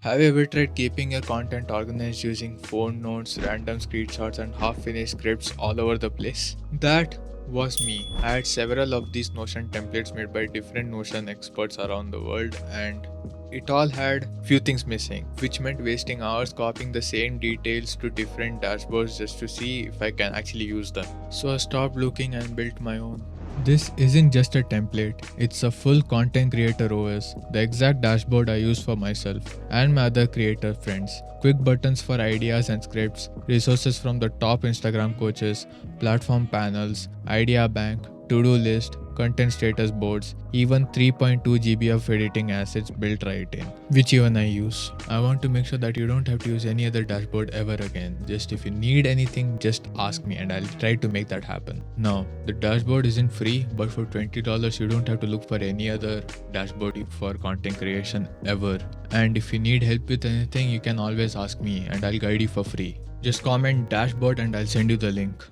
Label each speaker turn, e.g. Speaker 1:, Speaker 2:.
Speaker 1: Have you ever tried keeping your content organized using phone notes, random screenshots, and half finished scripts all over the place? That was me. I had several of these Notion templates made by different Notion experts around the world, and it all had few things missing, which meant wasting hours copying the same details to different dashboards just to see if I can actually use them. So I stopped looking and built my own. This isn't just a template, it's a full content creator OS, the exact dashboard I use for myself and my other creator friends. Quick buttons for ideas and scripts, resources from the top Instagram coaches, platform panels, idea bank, to-do list, content status boards, even 3.2 GB of editing assets built right in, which even I use. I want to make sure that you don't have to use any other dashboard ever again. Just if you need anything, just ask me and I'll try to make that happen. Now, the dashboard isn't free, but for $20 you don't have to look for any other dashboard for content creation ever. And if you need help with anything, you can always ask me and I'll guide you for free. Just comment dashboard and I'll send you the link.